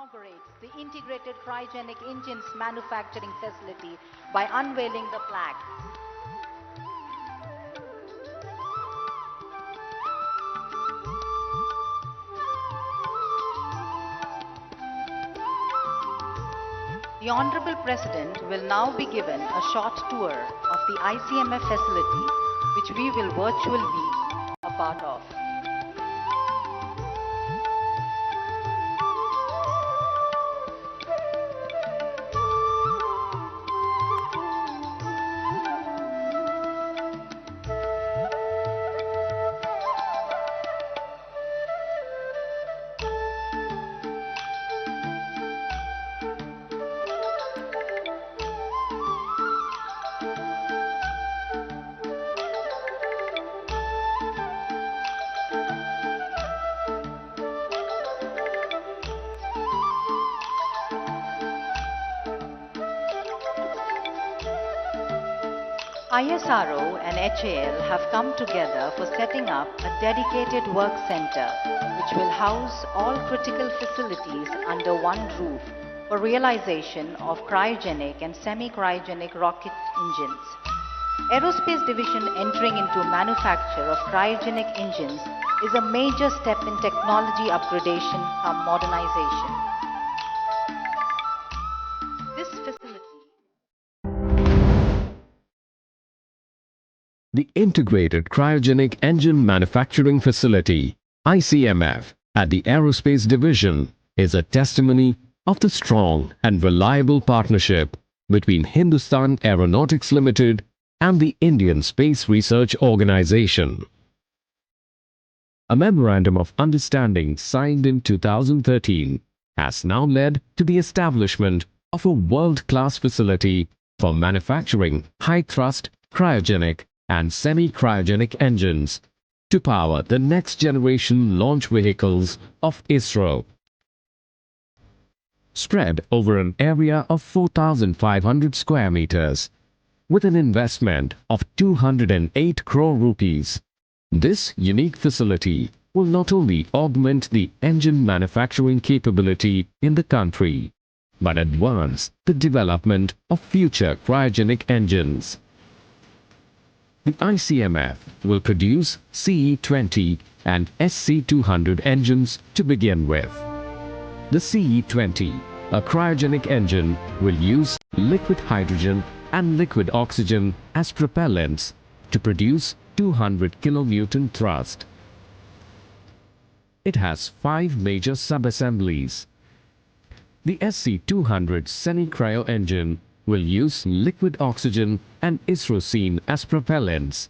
inaugurates the integrated cryogenic engines manufacturing facility by unveiling the plaque. The Honorable President will now be given a short tour of the ICMF facility, which we will virtually be a part of. ISRO and HAL have come together for setting up a dedicated work center which will house all critical facilities under one roof for realization of cryogenic and semi-cryogenic rocket engines. Aerospace Division entering into manufacture of cryogenic engines is a major step in technology upgradation and modernization. This facility The Integrated Cryogenic Engine Manufacturing Facility, ICMF, at the Aerospace Division is a testimony of the strong and reliable partnership between Hindustan Aeronautics Limited and the Indian Space Research Organization. A Memorandum of Understanding signed in 2013 has now led to the establishment of a world-class facility for manufacturing high-thrust, cryogenic and semi-cryogenic engines to power the next-generation launch vehicles of ISRO. Spread over an area of 4,500 square meters, with an investment of 208 crore rupees, this unique facility will not only augment the engine manufacturing capability in the country, but advance the development of future cryogenic engines. The ICMF will produce CE-20 and SC-200 engines to begin with. The CE-20, a cryogenic engine, will use liquid hydrogen and liquid oxygen as propellants to produce 200 kN thrust. It has 5 major sub-assemblies. The SC-200 semi-cryo engine will use liquid oxygen and isocyane as propellants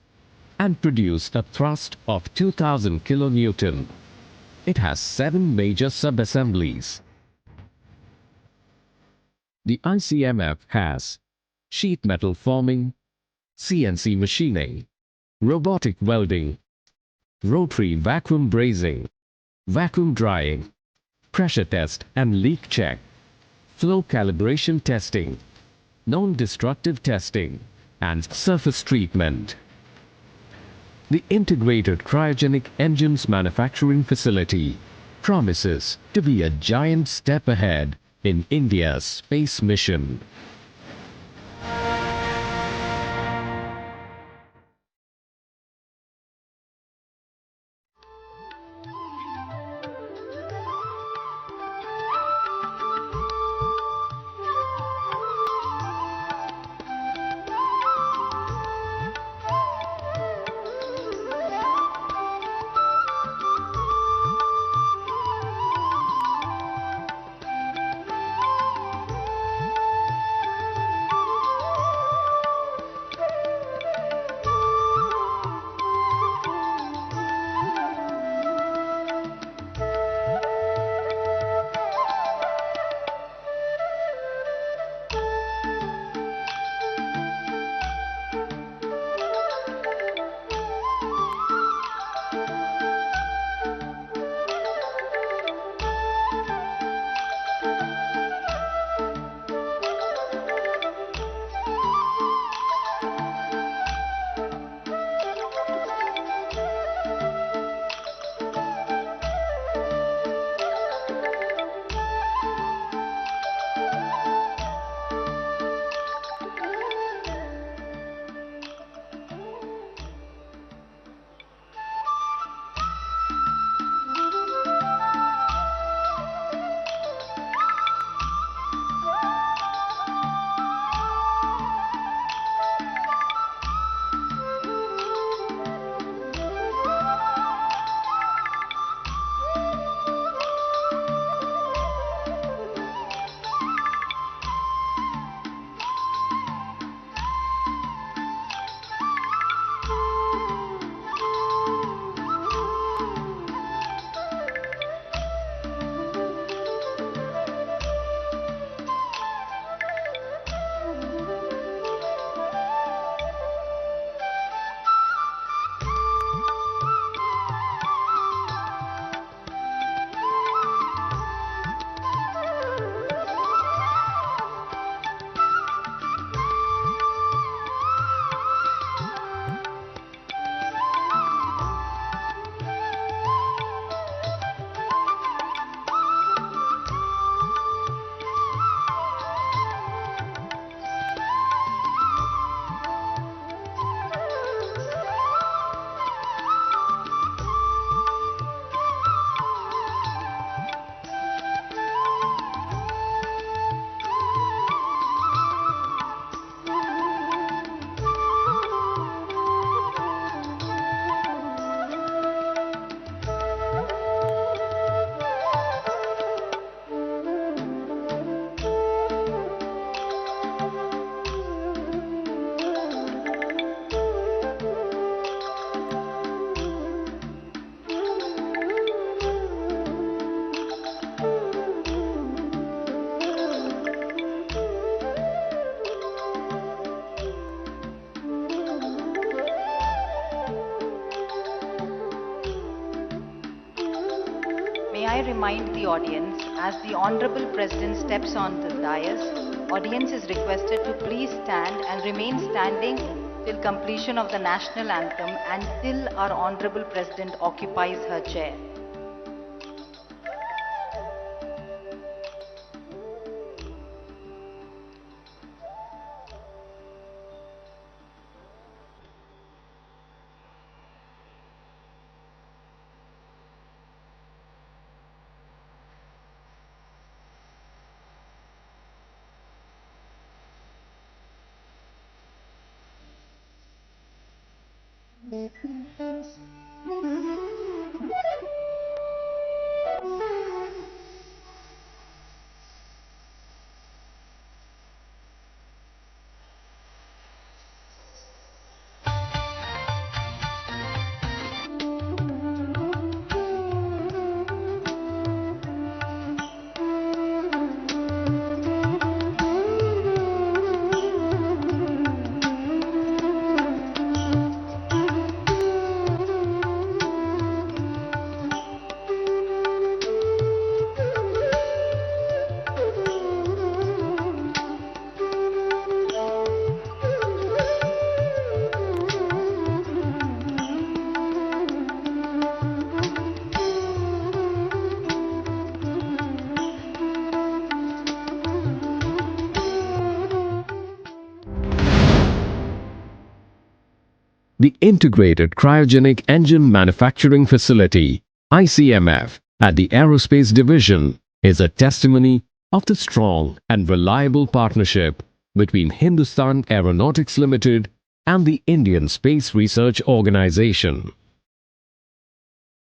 and produce a thrust of 2000 kN. It has 7 major sub-assemblies. The ICMF has sheet metal forming, CNC machining, robotic welding, rotary vacuum brazing, vacuum drying, pressure test and leak check, flow calibration testing, non-destructive testing, and surface treatment. The Integrated Cryogenic Engines Manufacturing Facility promises to be a giant step ahead in India's space mission. I remind the audience, as the Honorable President steps on the dais, audience is requested to please stand and remain standing till completion of the national anthem and till our Honorable President occupies her chair. The Integrated Cryogenic Engine Manufacturing Facility, ICMF, at the Aerospace Division is a testimony of the strong and reliable partnership between Hindustan Aeronautics Limited and the Indian Space Research Organization.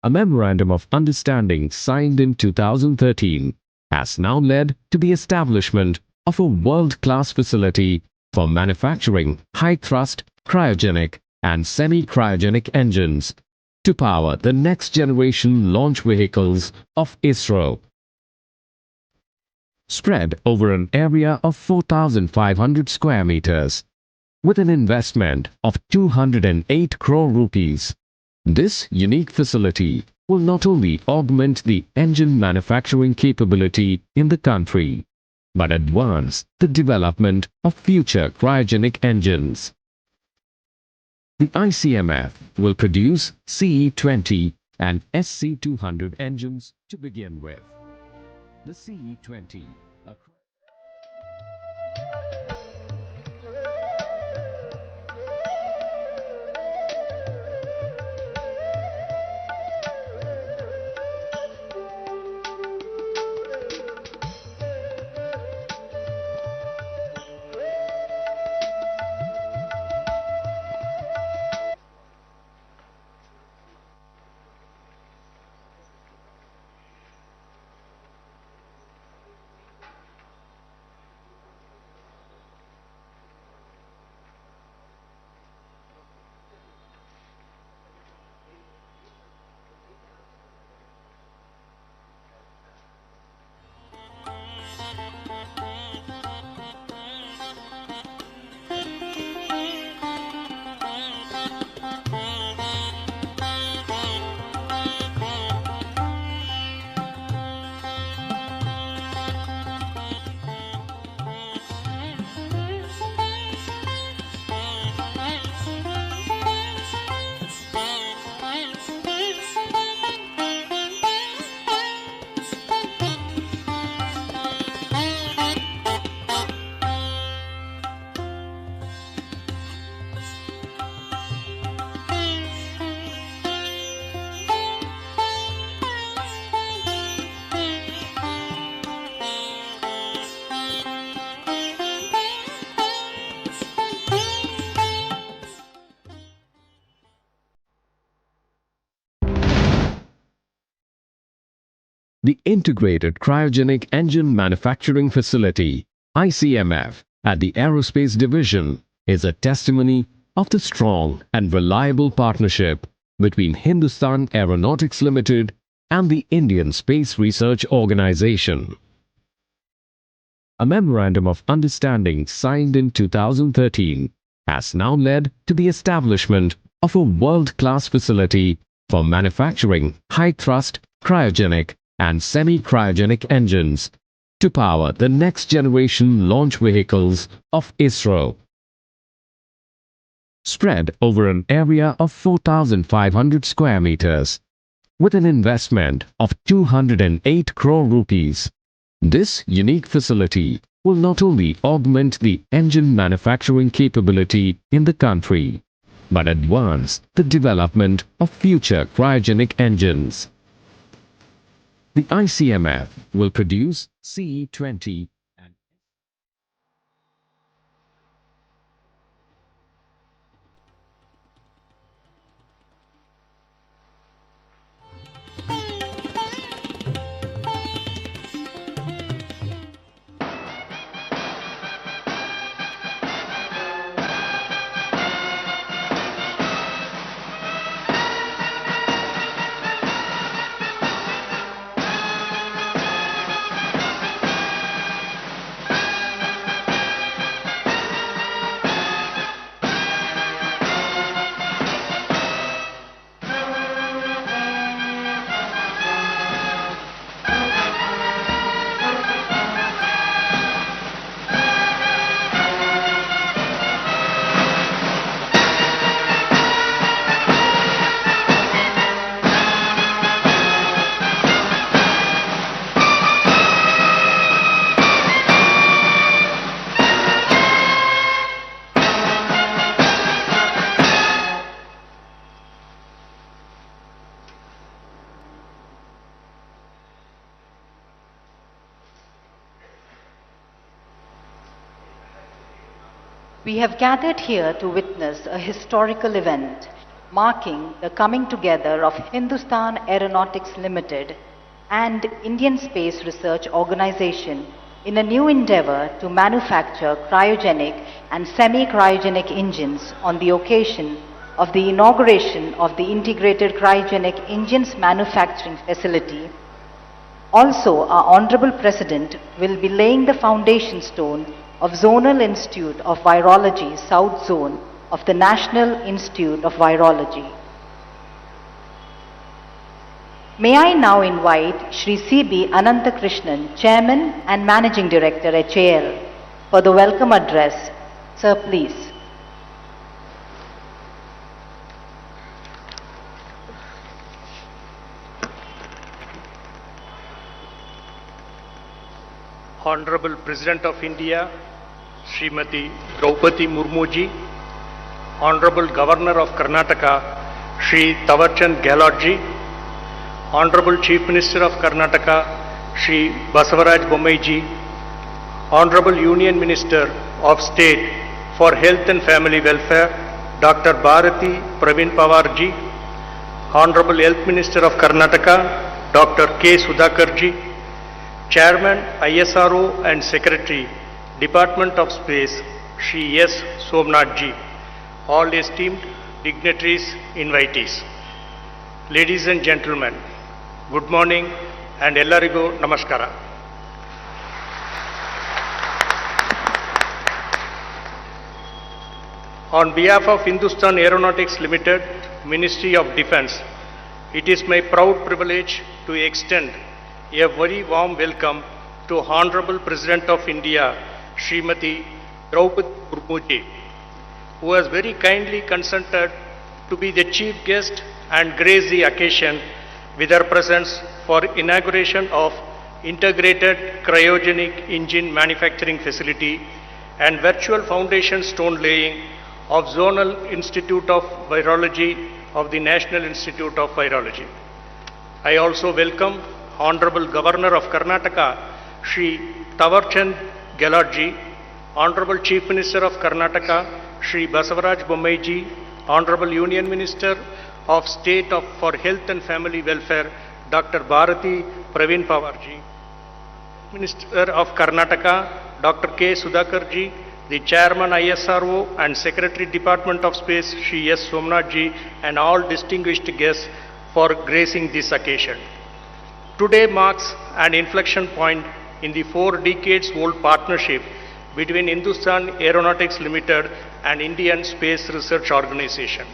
A Memorandum of Understanding signed in 2013 has now led to the establishment of a world-class facility for manufacturing high-thrust, cryogenic and semi-cryogenic engines to power the next-generation launch vehicles of ISRO. Spread over an area of 4,500 square meters, with an investment of 208 crore rupees, this unique facility will not only augment the engine manufacturing capability in the country, but advance the development of future cryogenic engines. The ICMF will produce CE-20 and SC-200 engines to begin with. The CE-20, The Integrated Cryogenic Engine Manufacturing Facility, ICMF, at the Aerospace Division is a testimony of the strong and reliable partnership between Hindustan Aeronautics Limited and the Indian Space Research Organization. A Memorandum of Understanding signed in 2013 has now led to the establishment of a world-class facility for manufacturing high-thrust, cryogenic and semi-cryogenic engines to power the next-generation launch vehicles of ISRO. Spread over an area of 4,500 square meters, with an investment of 208 crore rupees. This unique facility will not only augment the engine manufacturing capability in the country, but advance the development of future cryogenic engines. The ICMF will produce CE-20 and We have gathered here to witness a historical event marking the coming together of Hindustan Aeronautics Limited and Indian Space Research Organization in a new endeavor to manufacture cryogenic and semi-cryogenic engines on the occasion of the inauguration of the Integrated Cryogenic Engines Manufacturing Facility. Also, our Honorable President will be laying the foundation stone of Zonal Institute of Virology, South Zone of the National Institute of Virology. May I now invite Shri C.B. Ananthakrishnan, Chairman and Managing Director, HAL, for the welcome address. Sir, please. Honorable President of India, Srimati Draupadi Murmuji, Honorable Governor of Karnataka, Shri Tawarchand Gehlotji, Honorable Chief Minister of Karnataka, Shri Basavaraj Bommaiji, Honorable Union Minister of State for Health and Family Welfare, Dr. Bharati Praveen Pawarji, Honorable Health Minister of Karnataka, Dr. K. Sudhakarji, Chairman ISRO and Secretary, Department of Space, Shri S. Somnathji, all esteemed dignitaries, invitees. Ladies and gentlemen, good morning and ellarigu namaskara. On behalf of Hindustan Aeronautics Limited, Ministry of Defence, it is my proud privilege to extend a very warm welcome to Honorable President of India, Srimati Draupadi Murmuji, who has very kindly consented to be the chief guest and grace the occasion with her presence for inauguration of Integrated Cryogenic Engine Manufacturing Facility and virtual foundation stone laying of Zonal Institute of Virology of the National Institute of Virology. I also welcome Honorable Governor of Karnataka, Shri Tawarchand Gehlotji, Honorable Chief Minister of Karnataka, Shri Basavaraj Bommaiji, Honorable Union Minister of State for Health and Family Welfare, Dr. Bharati Praveen Pawarji, Minister of Karnataka, Dr. K. Sudhakarji, the Chairman ISRO and Secretary Department of Space, Shri S. Somnathji, and all distinguished guests for gracing this occasion. Today marks an inflection point in the 4 decades-old partnership between Hindustan Aeronautics Limited and Indian Space Research Organization.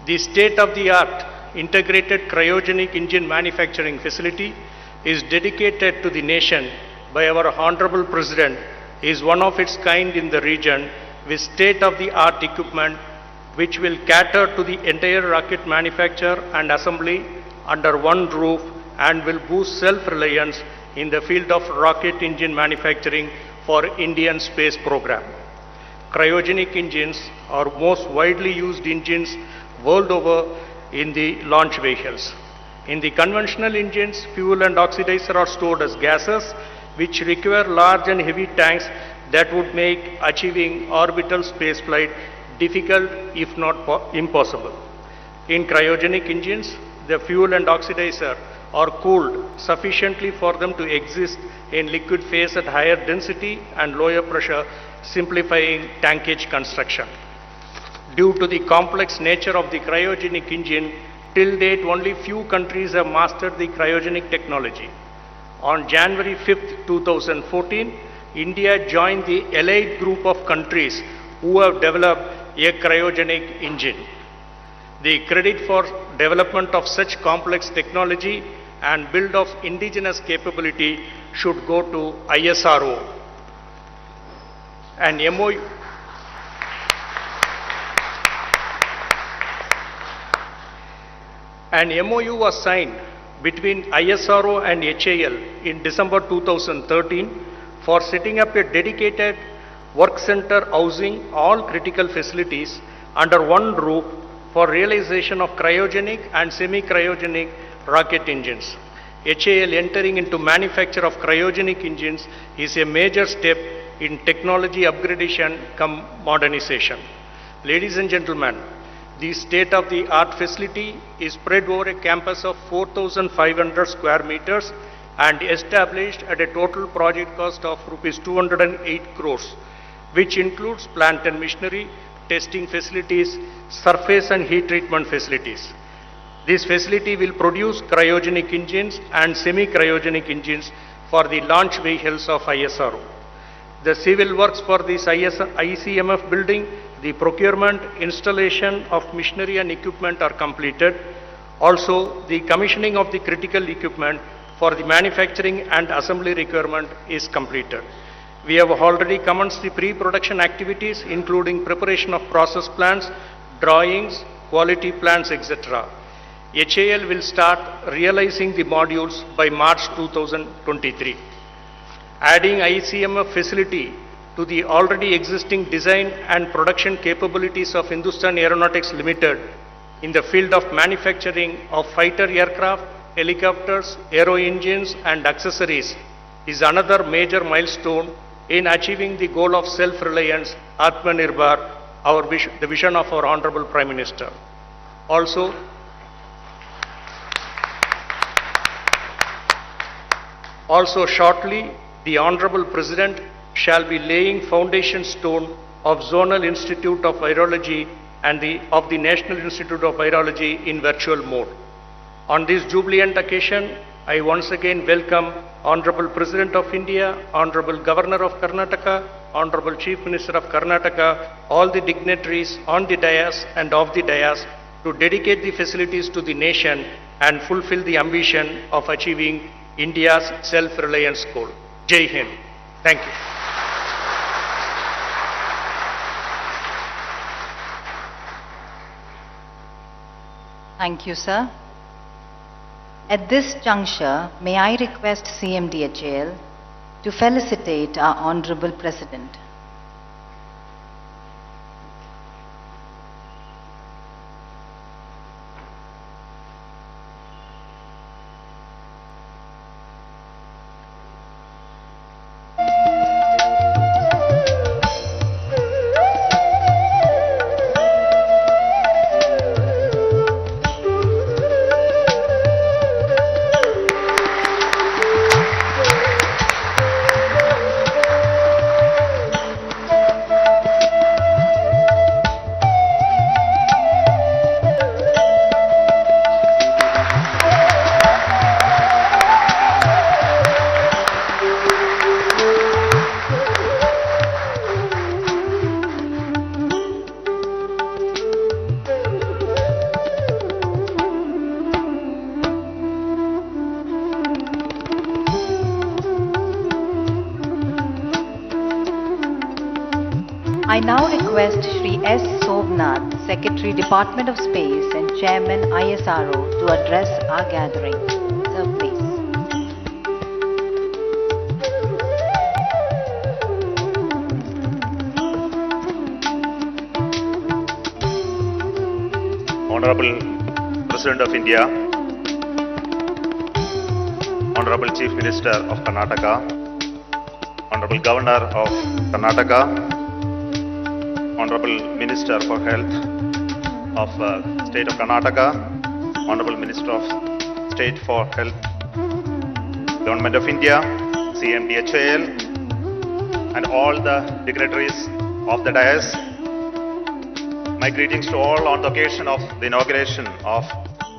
The state-of-the-art integrated cryogenic engine manufacturing facility is dedicated to the nation by our Honorable President is one of its kind in the region with state-of-the-art equipment which will cater to the entire rocket manufacture and assembly under one roof and will boost self-reliance in the field of rocket engine manufacturing for Indian space program. Cryogenic engines are most widely used engines world over in the launch vehicles. In the conventional engines, fuel and oxidizer are stored as gases which require large and heavy tanks that would make achieving orbital spaceflight difficult if not impossible. In cryogenic engines, the fuel and oxidizer are cooled sufficiently for them to exist in liquid phase at higher density and lower pressure, simplifying tankage construction. Due to the complex nature of the cryogenic engine, till date only few countries have mastered the cryogenic technology. On January 5th, 2014, India joined the elite group of countries who have developed a cryogenic engine. The credit for development of such complex technology and build of indigenous capability should go to ISRO. An MOU was signed between ISRO and HAL in December 2013 for setting up a dedicated work center housing all critical facilities under one roof for realization of cryogenic and semi-cryogenic rocket engines. HAL entering into manufacture of cryogenic engines is a major step in technology upgradation cum modernization. Ladies and gentlemen, the state-of-the-art facility is spread over a campus of 4,500 square meters and established at a total project cost of Rs 208 crores, which includes plant and machinery, testing facilities, surface and heat treatment facilities. This facility will produce cryogenic engines and semi-cryogenic engines for the launch vehicles of ISRO. The civil works for this ICMF building, the procurement, installation of machinery and equipment are completed. Also, the commissioning of the critical equipment for the manufacturing and assembly requirement is completed. We have already commenced the pre-production activities, including preparation of process plans, drawings, quality plans, etc. HAL will start realizing the modules by March 2023. Adding ICMF facility to the already existing design and production capabilities of Hindustan Aeronautics Limited in the field of manufacturing of fighter aircraft, helicopters, aero engines and accessories is another major milestone in achieving the goal of self-reliance, Atmanirbhar, the vision of our Honorable Prime Minister. Also shortly, the Honorable President shall be laying foundation stone of Zonal Institute of Virology and of the National Institute of Virology in virtual mode. On this jubilant occasion, I once again welcome Honorable President of India, Honorable Governor of Karnataka, Honorable Chief Minister of Karnataka, all the dignitaries on the dais and off the dais to dedicate the facilities to the nation and fulfill the ambition of achieving India's self-reliance goal. Jai Hind. Thank you. Thank you, sir. At this juncture, may I request CMDHAL to felicitate our Honorable President. I now request Shri S. Somnath, Secretary, Department of Space and Chairman ISRO, to address our gathering. Sir, please. Honorable President of India, Honorable Chief Minister of Karnataka, Honorable Governor of Karnataka, Honorable Minister for Health of State of Karnataka, Honorable Minister of State for Health, Government of India, CMD HAL, and all the dignitaries of the dais. My greetings to all on the occasion of the inauguration of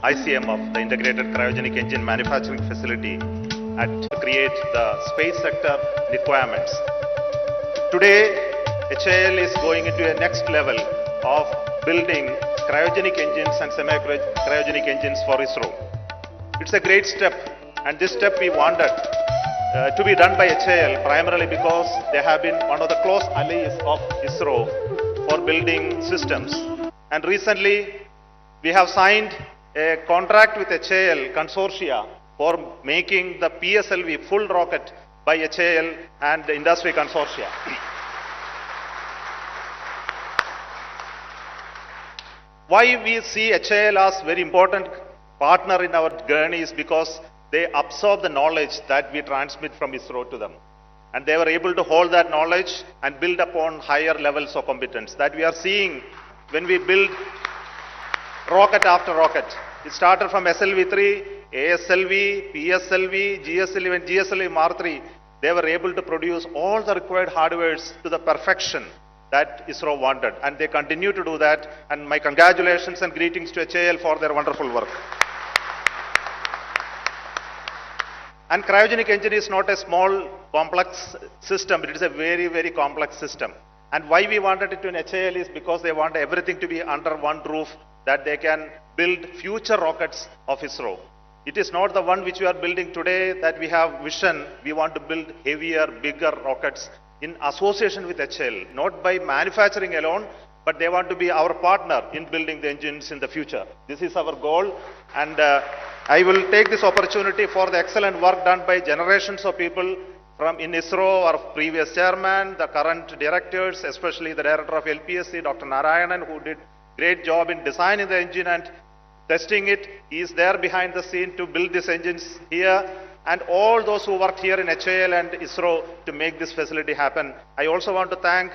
ICMF, the Integrated Cryogenic Engine Manufacturing Facility, to create the space sector requirements. Today, HAL is going into a next level of building cryogenic engines and semi-cryogenic engines for ISRO. It's a great step, and this step we wanted to be done by HAL primarily because they have been one of the close allies of ISRO for building systems. And recently, we have signed a contract with HAL consortia for making the PSLV full rocket by HAL and the industry consortia. Why we see HAL as very important partner in our journey is because they absorb the knowledge that we transmit from ISRO to them. And they were able to hold that knowledge and build upon higher levels of competence that we are seeing when we build rocket after rocket. It started from SLV-3, ASLV, PSLV, GSLV, and GSLV Mark III. They were able to produce all the required hardwares to the perfection that ISRO wanted. And they continue to do that. And my congratulations and greetings to HAL for their wonderful work. And cryogenic engine is not a small, complex system. It is a very, very complex system. And why we wanted it in HAL is because they want everything to be under one roof, that they can build future rockets of ISRO. It is not the one which we are building today that we have vision. We want to build heavier, bigger rockets in association with HAL, not by manufacturing alone, but they want to be our partner in building the engines in the future. This is our goal. And I will take this opportunity for the excellent work done by generations of people from in ISRO, our previous chairman, the current directors, especially the director of LPSC, Dr. Narayanan, who did great job in designing the engine and testing it. He is there behind the scene to build these engines here, and all those who worked here in HAL and ISRO to make this facility happen. I also want to thank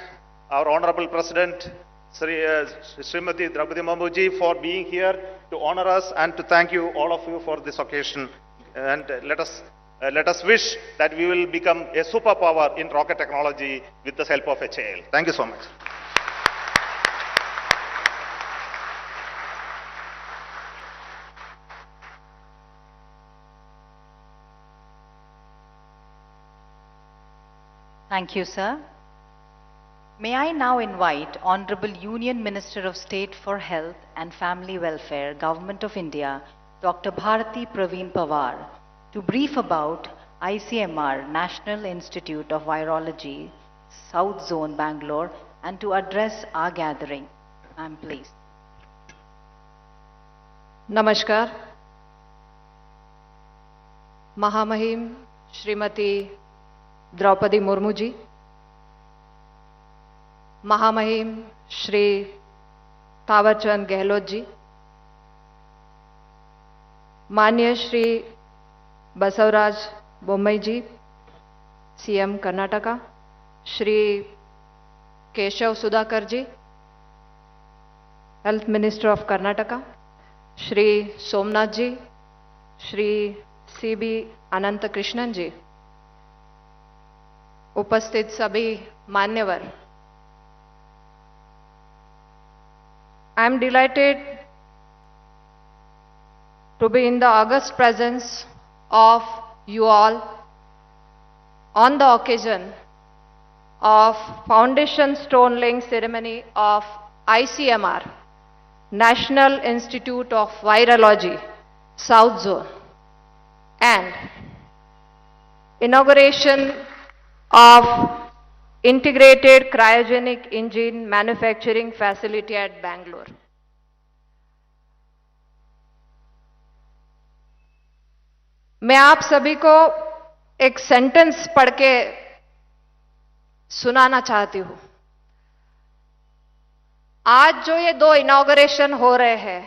our Honorable President, Srimati Draupadi Murmuji, for being here to honor us, and to thank you, all of you, for this occasion. And let us wish that we will become a superpower in rocket technology with the help of HAL. Thank you so much. Thank you, sir. May I now invite Honorable Union Minister of State for Health and Family Welfare, Government of India, Dr. Bharati Praveen Pawar, to brief about ICMR, National Institute of Virology, South Zone, Bangalore, and to address our gathering. Ma'am, please. Namaskar. Mahamahim Srimati Draupadi Murmuji, Mahamahim Shri Tawarchand Gehlot ji, Manya Shri Basavaraj Bommai ji, CM Karnataka, Shri Keshav Sudhakar ji, Health Minister of Karnataka, Shri Somnath ji, Shri CB Ananta Krishnan ji, उपस्थित सभी मान्यवर, I am delighted to be in the august presence of you all on the occasion of foundation stone laying ceremony of ICMR, National Institute of Virology, South Zone, and inauguration of integrated cryogenic engine manufacturing facility at Bangalore. मैं आप सभी को एक sentence पढ़ के सुनाना चाहती हूं। आज जो ये 2 इनॉग्रेशन हो रहे हैं,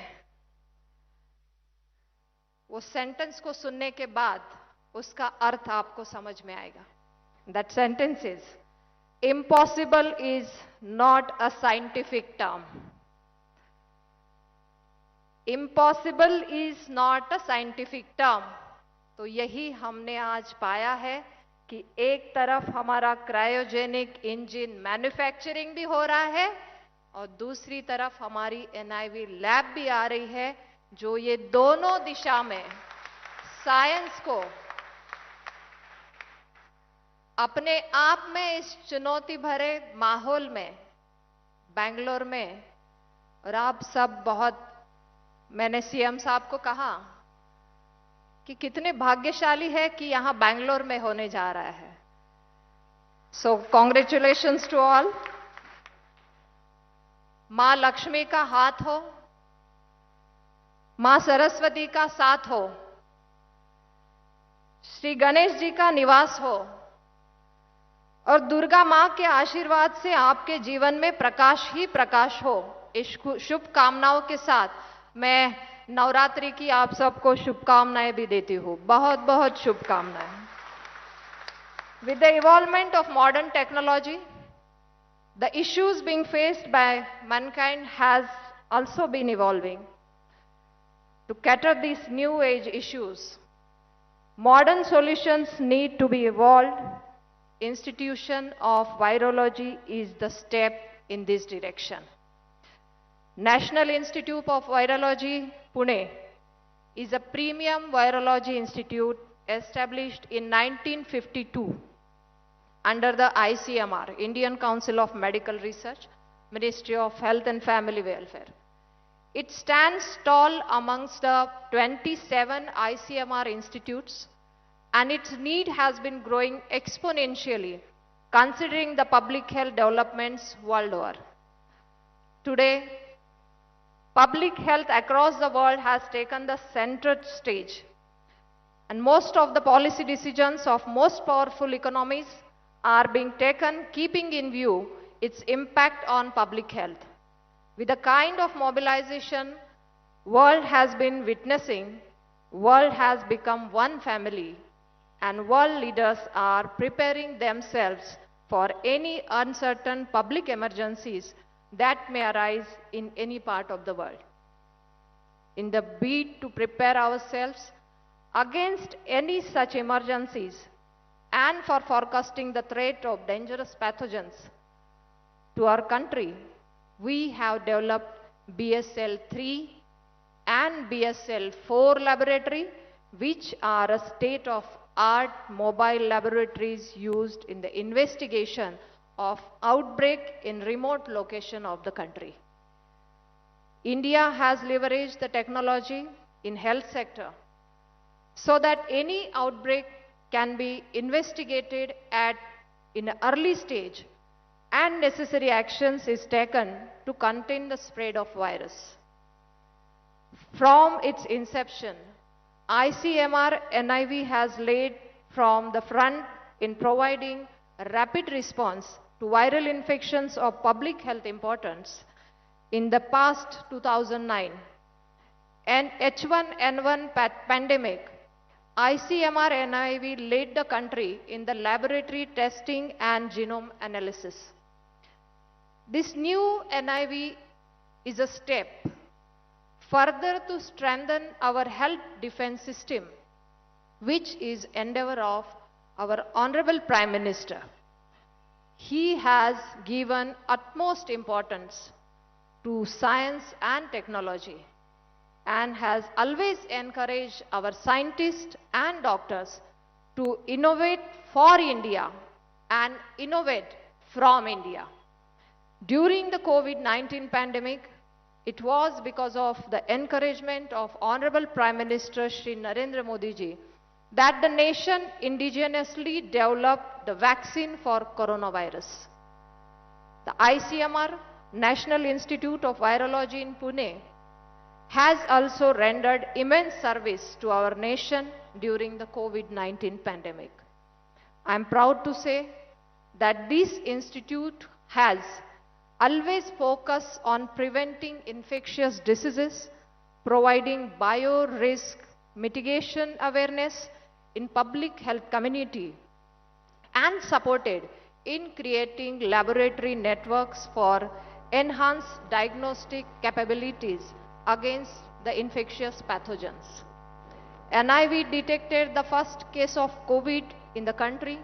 वो सेंटेंस को सुनने के बाद उसका अर्थ आपको समझ में आएगा। That sentence is, impossible is not a scientific term. Impossible is not a scientific term. तो यही हमने आज पाया है कि एक तरफ हमारा क्रायोजेनिक इंजन मैन्युफैक्चरिंग भी हो रहा है और दूसरी तरफ हमारी NIV लैब भी आ रही है, जो ये दोनों दिशा में साइंस को अपने आप में इस चुनौती भरे माहौल में बेंगलोर में, और आप सब बहुत, मैंने CM साहब को कहा कि कितने भाग्यशाली है कि यहां बेंगलोर में होने जा रहा है। So congratulations to all. मां लक्ष्मी का हाथ हो, मां सरस्वती का साथ हो, श्री गणेश जी का निवास हो और दुर्गा मां के आशीर्वाद से आपके जीवन में प्रकाश ही प्रकाश हो। इस शुभकामनाओं के साथ मैं नवरात्रि की आप सबको शुभकामनाएं भी देती हूं। बहुत बहुत शुभकामनाएं। With the evolvement of modern technology, the issues being faced by mankind has also been evolving. To cater these new age issues, modern solutions need to be evolved. Institution of Virology is the step in this direction. National Institute of Virology, Pune, is a premium virology institute established in 1952 under the ICMR, Indian Council of Medical Research, Ministry of Health and Family Welfare. It stands tall amongst the 27 ICMR institutes, and its need has been growing exponentially considering the public health developments world over. Today, public health across the world has taken the center stage, and most of the policy decisions of most powerful economies are being taken keeping in view its impact on public health. With the kind of mobilization world has been witnessing, world has become one family, and world leaders are preparing themselves for any uncertain public emergencies that may arise in any part of the world. In the bid to prepare ourselves against any such emergencies and for forecasting the threat of dangerous pathogens to our country, we have developed BSL-3 and BSL-4 laboratory, which are a state-of-art mobile laboratories used in the investigation of outbreak in remote location of the country. India has leveraged the technology in health sector so that any outbreak can be investigated in an early stage and necessary actions is taken to contain the spread of virus. From its inception, ICMR NIV has led from the front in providing a rapid response to viral infections of public health importance. In the past 2009, an H1N1 pandemic, ICMR NIV led the country in the laboratory testing and genome analysis. This new NIV is a step further to strengthen our health defense system, which is endeavor of our Honorable Prime Minister. He has given utmost importance to science and technology and has always encouraged our scientists and doctors to innovate for India and innovate from India. During the COVID-19 pandemic, it was because of the encouragement of Honorable Prime Minister Shri Narendra Modi ji that the nation indigenously developed the vaccine for coronavirus. The ICMR, National Institute of Virology in Pune, has also rendered immense service to our nation during the COVID-19 pandemic. I am proud to say that this institute has always focused on preventing infectious diseases, providing bio-risk mitigation awareness in public health community, and supported in creating laboratory networks for enhanced diagnostic capabilities against the infectious pathogens. NIV detected the first case of COVID in the country,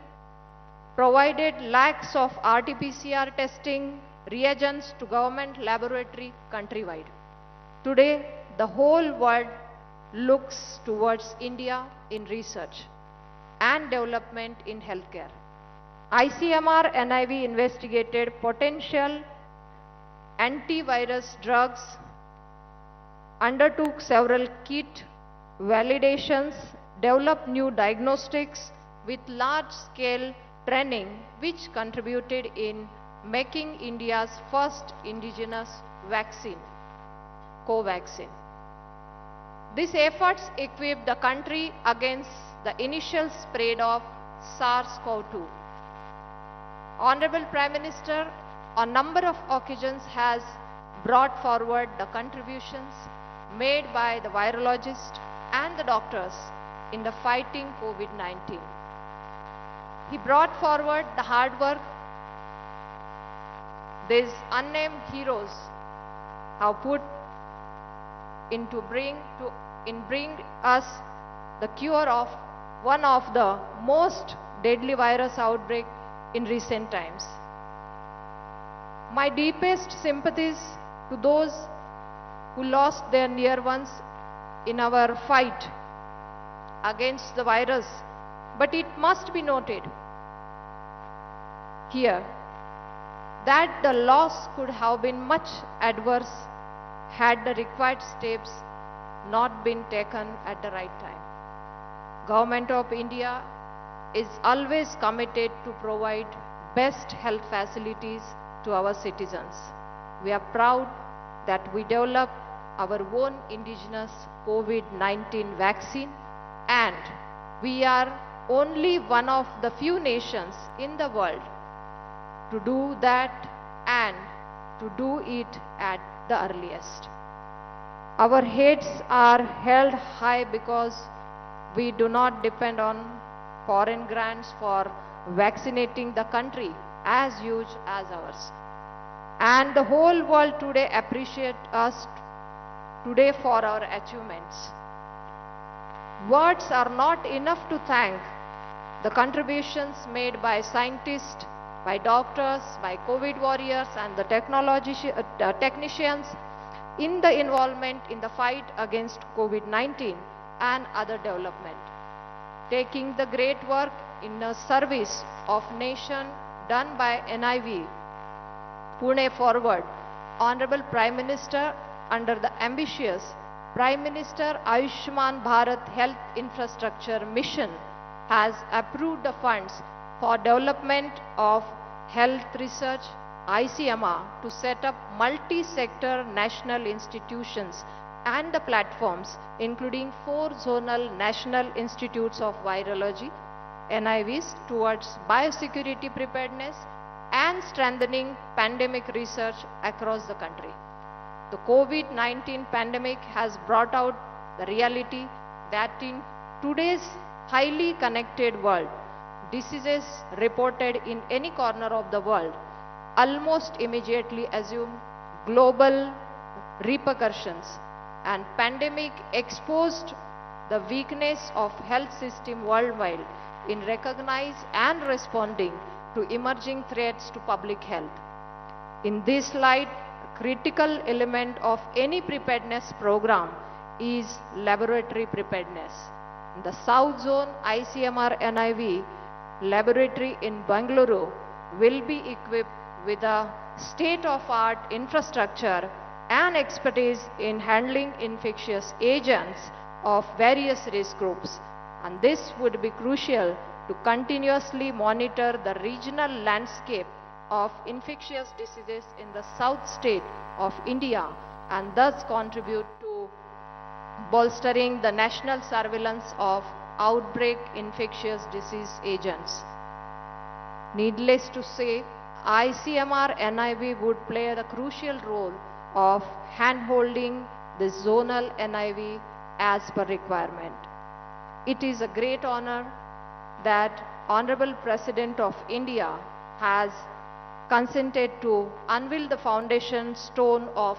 provided lakhs of RT-PCR testing reagents to government laboratory countrywide. Today, the whole world looks towards India in research and development in healthcare. ICMR NIV investigated potential antivirus drugs, undertook several kit validations, developed new diagnostics with large-scale training, which contributed in making India's first indigenous vaccine, Covaxin. These efforts equipped the country against the initial spread of SARS-CoV-2. Honorable Prime Minister, on number of occasions has brought forward the contributions made by the virologists and the doctors in the fighting COVID-19. He brought forward the hard work these unnamed heroes have put into bring us the cure of one of the most deadly virus outbreak in recent times. My deepest sympathies to those who lost their near ones in our fight against the virus, but it must be noted here that the loss could have been much adverse had the required steps not been taken at the right time. Government of India is always committed to provide best health facilities to our citizens. We are proud that we developed our own indigenous COVID-19 vaccine, and we are only one of the few nations in the world to do that and to do it at the earliest. Our heads are held high because we do not depend on foreign grants for vaccinating the country as huge as ours. And the whole world today appreciates us today for our achievements. Words are not enough to thank the contributions made by scientists, by doctors, by COVID warriors and the technicians in the involvement in the fight against COVID-19 and other development. Taking the great work in the service of nation done by NIV, Pune forward, Honorable Prime Minister under the ambitious Prime Minister Ayushman Bharat Health Infrastructure Mission has approved the funds for development of health research, ICMR, to set up multi-sector national institutions and the platforms, including 4 zonal national institutes of virology, NIVs, towards biosecurity preparedness and strengthening pandemic research across the country. The COVID-19 pandemic has brought out the reality that in today's highly connected world, diseases reported in any corner of the world almost immediately assume global repercussions, and pandemic exposed the weakness of health system worldwide in recognizing and responding to emerging threats to public health. In this light, a critical element of any preparedness program is laboratory preparedness. In the South Zone ICMR NIV laboratory in Bangalore will be equipped with a state-of-art infrastructure and expertise in handling infectious agents of various risk groups, And this would be crucial to continuously monitor the regional landscape of infectious diseases in the south state of India and thus contribute to bolstering the national surveillance of outbreak infectious disease agents. Needless to say, ICMR NIV would play the crucial role of hand-holding the zonal NIV as per requirement. It is a great honor that Honorable President of India has consented to unveil the foundation stone of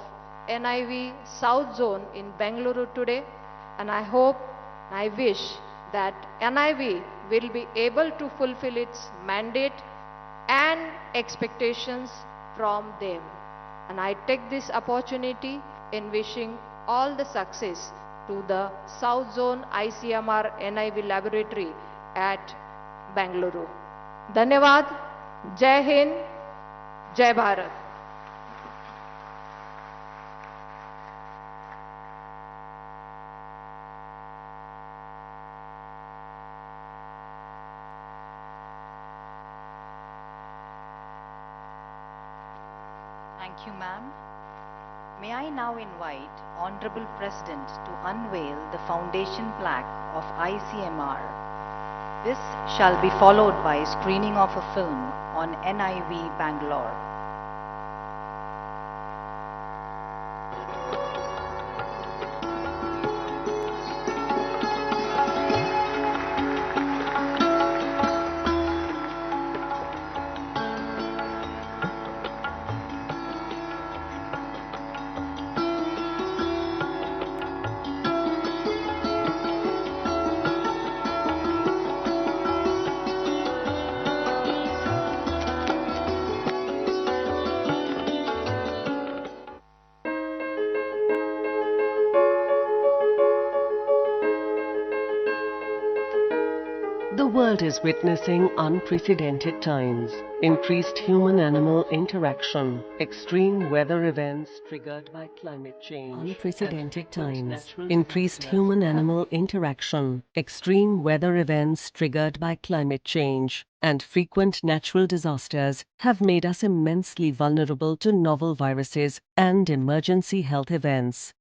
NIV South Zone in Bengaluru today, and I hope and I wish that NIV will be able to fulfill its mandate and expectations from them. And I take this opportunity in wishing all the success to the South Zone ICMR NIV laboratory at Bengaluru. Dhanyavad, Jai Hind, Jai Bharat. Thank you, ma'am. May I now invite Honorable President to unveil the foundation plaque of ICMR. This shall be followed by screening of a film on NIV Bangalore. The world is witnessing unprecedented times. Increased human-animal interaction, extreme weather events triggered by climate change. Unprecedented times. Increased human-animal interaction, extreme weather events triggered by climate change, and frequent natural disasters have made us immensely vulnerable to novel viruses and emergency health events.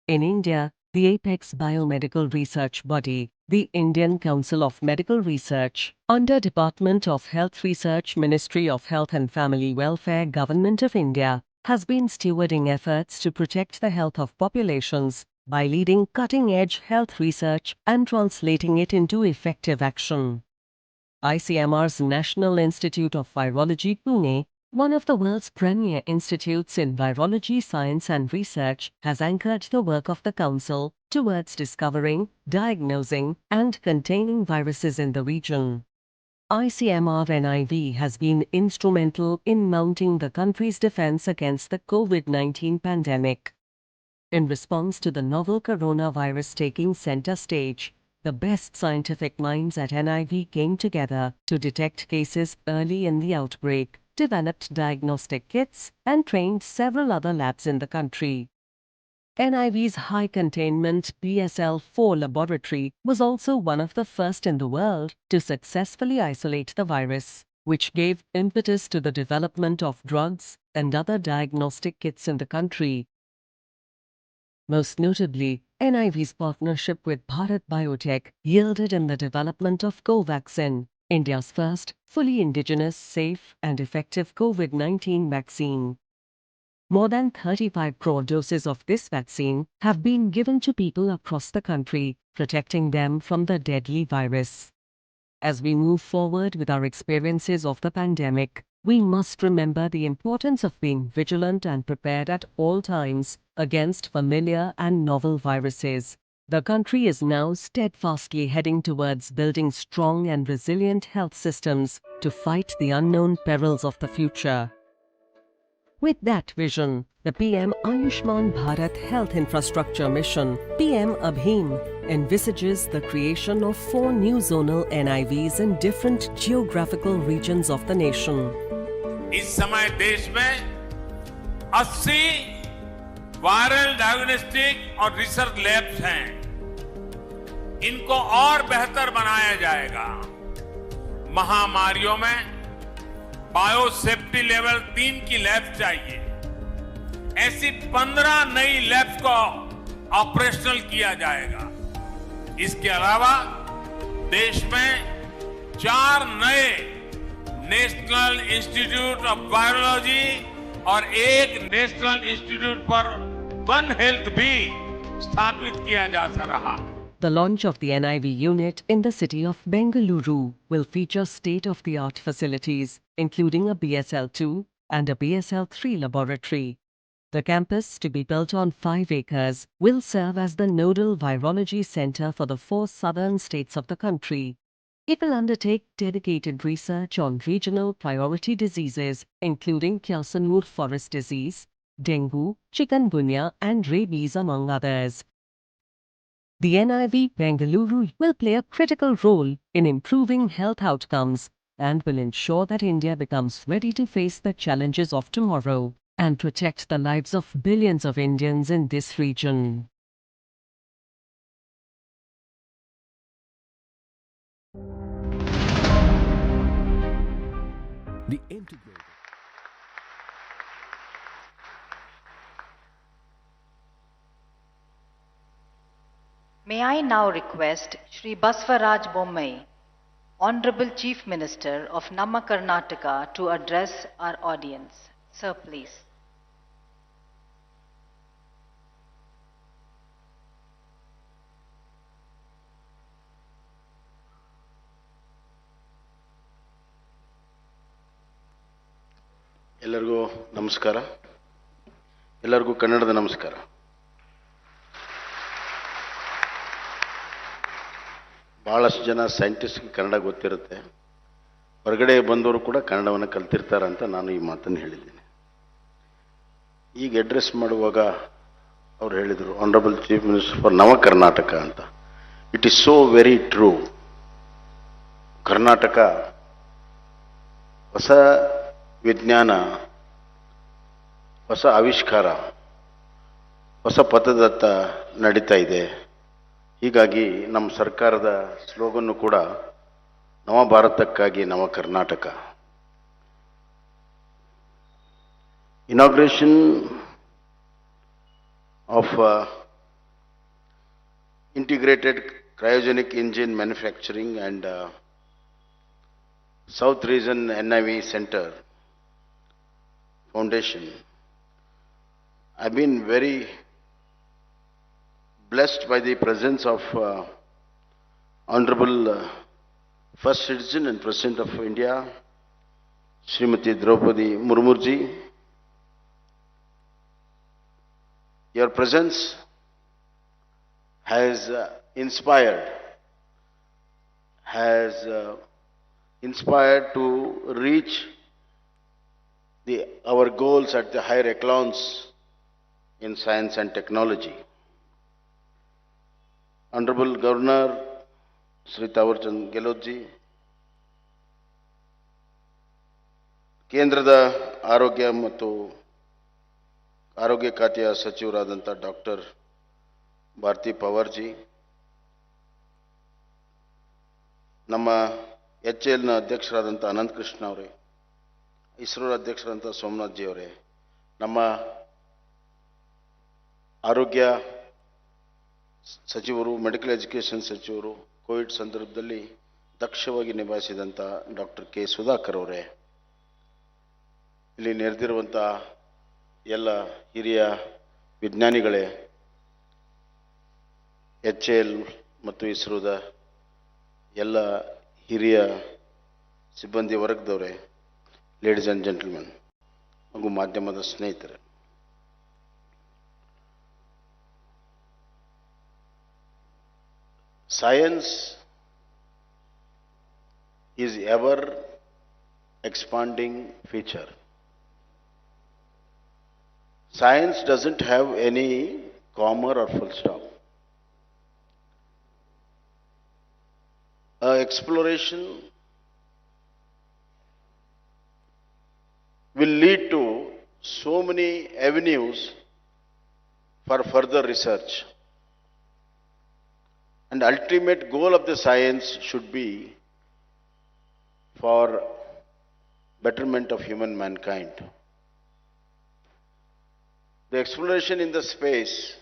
In India, the apex biomedical research body, the Indian Council of Medical Research, under Department of Health Research, Ministry of Health and Family Welfare, Government of India, has been stewarding efforts to protect the health of populations by leading cutting-edge health research and translating it into effective action. ICMR's National Institute of Virology, Pune, one of the world's premier institutes in virology science and research, has anchored the work of the Council towards discovering, diagnosing, and containing viruses in the region. ICMR-NIV has been instrumental in mounting the country's defense against the COVID-19 pandemic. In response to the novel coronavirus taking center stage, the best scientific minds at NIV came together to detect cases early in the outbreak, developed diagnostic kits, and trained several other labs in the country. NIV's high containment BSL-4 laboratory was also one of the first in the world to successfully isolate the virus, which gave impetus to the development of drugs and other diagnostic kits in the country. Most notably, NIV's partnership with Bharat Biotech yielded in the development of Covaxin, India's first fully indigenous, safe and effective COVID-19 vaccine. More than 35 crore doses of this vaccine have been given to people across the country, protecting them from the deadly virus. As we move forward with our experiences of the pandemic, we must remember the importance of being vigilant and prepared at all times against familiar and novel viruses. The country is now steadfastly heading towards building strong and resilient health systems to fight the unknown perils of the future. With that vision, the PM Ayushman Bharat Health Infrastructure Mission, PM ABHIM, envisages the creation of 4 new zonal NIVs in different geographical regions of the nation. इस समय देश में 80 viral diagnostic और research labs हैं। इनको और बेहतर बनाया जाएगा। महामारियों में बायोसेफ्टी लेवल 3 की लैब चाहिए। ऐसी 15 नई लैब्स को ऑपरेशनल किया जाएगा। इसके अलावा देश में 4 नए नेशनल इंस्टीट्यूट ऑफ वायरोलॉजी और एक national institute for one health भी स्थापित किया जा रहा। The launch of the NIV unit in the city of Bengaluru will feature state-of-the-art facilities, including a BSL-2 and a BSL-3 laboratory. The campus, to be built on 5 acres, will serve as the nodal virology center for the 4 southern states of the country. It will undertake dedicated research on regional priority diseases, including Kyasanur forest disease, dengue, chikungunya, and rabies, among others. The NIV Bengaluru will play a critical role in improving health outcomes and will ensure that India becomes ready to face the challenges of tomorrow and protect the lives of billions of Indians in this region. The integrated. May I now request Shri Basvaraj Bommai, Honorable Chief Minister of Namma Karnataka, to address our audience. Sir, please. ಎಲ್ಲರಿಗೂ ನಮಸ್ಕಾರ. ಎಲ್ಲರಿಗೂ ಕನ್ನಡದ ನಮಸ್ಕಾರ. ಭಾಳಷ್ಟು ಜನ ಸೈಂಟಿಸ್ಟ್ಗೆ ಕನ್ನಡ ಗೊತ್ತಿರುತ್ತೆ. ಹೊರಗಡೆ ಬಂದವರು ಕೂಡ ಕನ್ನಡವನ್ನು ಕಲ್ತಿರ್ತಾರಂತ ನಾನು ಈ ಮಾತನ್ನು ಹೇಳಿದ್ದೀನಿ. ಈಗ ಅಡ್ರೆಸ್ ಮಾಡುವಾಗ ಅವ್ರು ಹೇಳಿದರು ಆನರಬಲ್ ಚೀಫ್ ಮಿನಿಸ್ಟರ್ ಫಾರ್ ನವ ಕರ್ನಾಟಕ ಅಂತ. It is so very true. Karnataka ಹೊಸ ವಿಜ್ಞಾನ, ಹೊಸ ಆವಿಷ್ಕಾರ, ಹೊಸ ಪಥದತ್ತ ನಡೀತಾ ಇದೆ. ಹೀಗಾಗಿ ನಮ್ಮ ಸರ್ಕಾರದ ಸ್ಲೋಗನ್ನು ಕೂಡ ನವ ಭಾರತಕ್ಕಾಗಿ ನವ Karnataka. Inauguration of integrated cryogenic engine manufacturing and South Region NIV Center Foundation. I've been very blessed by the presence of Honorable First Citizen and President of India, Srimati Draupadi Murmuji. Your presence has inspired to reach our goals at the higher echelons in science and technology. Honorable Governor Sri Tawarchand Gelotji, ಕೇಂದ್ರದ ಆರೋಗ್ಯ ಮತ್ತು ಆರೋಗ್ಯ ಖಾತೆಯ ಸಚಿವರಾದಂಥ doctor Bharati ಪವಾರ್ಜಿ, ನಮ್ಮ HALನ ಅಧ್ಯಕ್ಷರಾದಂಥ ಅನಂತಕೃಷ್ಣ ಅವರೇ, ಇಸ್ರೋದ ಅಧ್ಯಕ್ಷರಾದಂಥ ಸೋಮನಾಥ್ಜಿ ಅವರೇ, ನಮ್ಮ ಆರೋಗ್ಯ ಸಚಿವರು, ಮೆಡಿಕಲ್ ಎಜುಕೇಷನ್ ಸಚಿವರು, ಕೋವಿಡ್ ಸಂದರ್ಭದಲ್ಲಿ ದಕ್ಷವಾಗಿ ನಿಭಾಯಿಸಿದಂಥ ಡಾಕ್ಟರ್ ಕೆ ಸುಧಾಕರ್ ಅವರೇ, ಇಲ್ಲಿ ನೆರೆದಿರುವಂಥ ಎಲ್ಲ ಹಿರಿಯ ವಿಜ್ಞಾನಿಗಳೇ, HAL ಮತ್ತು ಇಸ್ರೋದ ಎಲ್ಲ ಹಿರಿಯ ಸಿಬ್ಬಂದಿ ವರ್ಗದವರೇ, ಲೇಡೀಸ್ ಆ್ಯಂಡ್ ಜೆಂಟಲ್ಮೆನ್ ಹಾಗೂ ಮಾಧ್ಯಮದ ಸ್ನೇಹಿತರೆ, science is ever expanding feature. Science doesn't have any comma or full stop. Exploration will lead to so many avenues for further research. And the ultimate goal of the science should be for betterment of human mankind. The exploration in the space